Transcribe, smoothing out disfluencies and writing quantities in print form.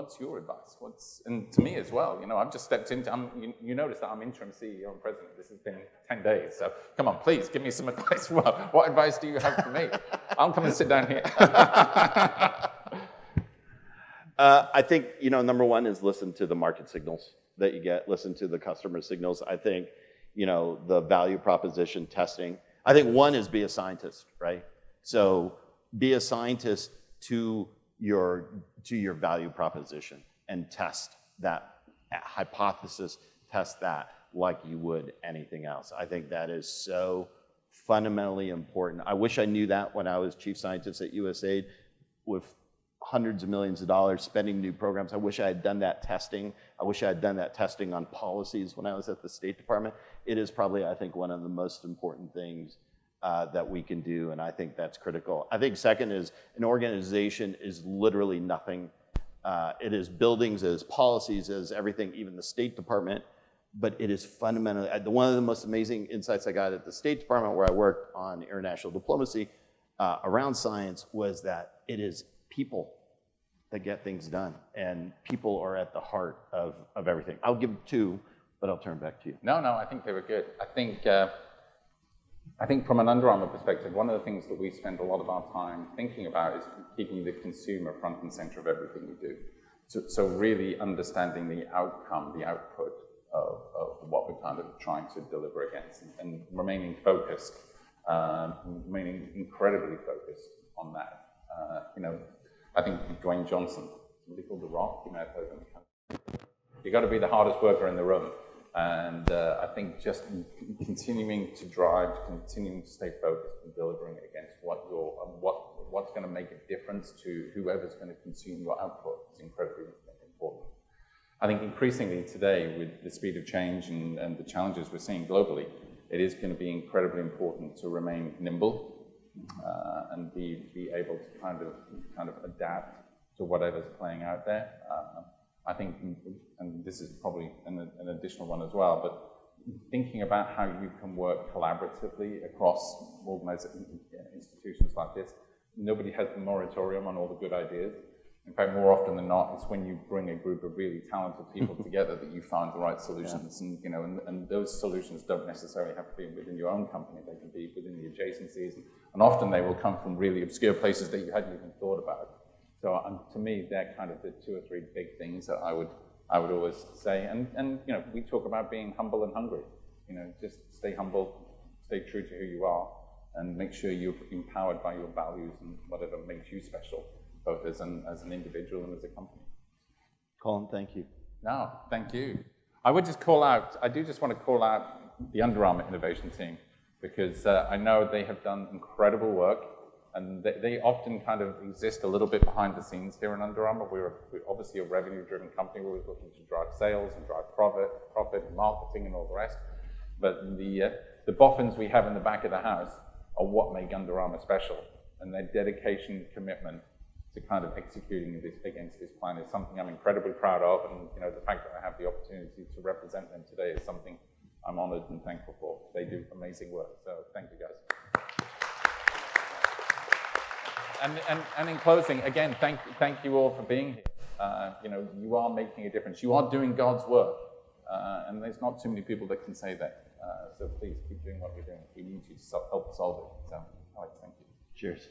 what's your advice? And to me as well, I've just stepped into, you notice that I'm interim CEO and president. This has been 10 days. So come on, please give me some advice. What advice do you have for me? I'll come and sit down here. I think, number one is listen to the market signals that you get, listen to the customer signals. I think, the value proposition testing. I think one is be a scientist, right? So be a scientist to your value proposition and test that hypothesis, test that like you would anything else. I think that is so fundamentally important. I wish I knew that when I was chief scientist at USAID with hundreds of millions of dollars spending new programs. I wish I had done that testing. I wish I had done that testing on policies when I was at the State Department. It is probably, I think, one of the most important things that we can do, and I think that's critical. I think second is an organization is literally nothing. It is buildings, it is policies, it is everything, even the State Department, but it is fundamentally, one of the most amazing insights I got at the State Department where I worked on international diplomacy around science was that it is people that get things done, and people are at the heart of everything. I'll give two, but I'll turn back to you. No, I think they were good. I think from an Under Armour perspective, one of the things that we spend a lot of our time thinking about is keeping the consumer front and center of everything we do. So really understanding the outcome, the output of what we're kind of trying to deliver against, and remaining focused, remaining incredibly focused on that. I think Dwayne Johnson, somebody called The Rock, you may have heard of him. You got to be the hardest worker in the room. And I think just continuing to drive, continuing to stay focused and delivering against what's going to make a difference to whoever's going to consume your output is incredibly important. I think increasingly today, with the speed of change and the challenges we're seeing globally, it is going to be incredibly important to remain nimble and be able to kind of adapt to whatever's playing out there. I think, and this is probably an additional one as well, but thinking about how you can work collaboratively across institutions like this. Nobody has the moratorium on all the good ideas. In fact, more often than not, it's when you bring a group of really talented people together that you find the right solutions. Yeah. And those solutions don't necessarily have to be within your own company. They can be within the adjacencies, and often they will come from really obscure places that you hadn't even thought about. So to me, they're kind of the two or three big things that I would always say. And we talk about being humble and hungry. Just stay humble, stay true to who you are, and make sure you're empowered by your values and whatever makes you special, both as an individual and as a company. Colin, thank you. No, thank you. I do just want to call out the Under Armour innovation team, because I know they have done incredible work. And they often kind of exist a little bit behind the scenes here in Under Armour. We're obviously a revenue-driven company. We're looking to drive sales and drive profit and marketing and all the rest. But the boffins we have in the back of the house are what make Under Armour special. And their dedication, commitment to kind of executing against this plan is something I'm incredibly proud of. And the fact that I have the opportunity to represent them today is something I'm honored and thankful for. They do amazing work. So thank you, guys. And in closing, again, thank you all for being here. You are making a difference. You are doing God's work, and there's not too many people that can say that. So please keep doing what you're doing. We need you to help solve it. So, all right, thank you. Cheers.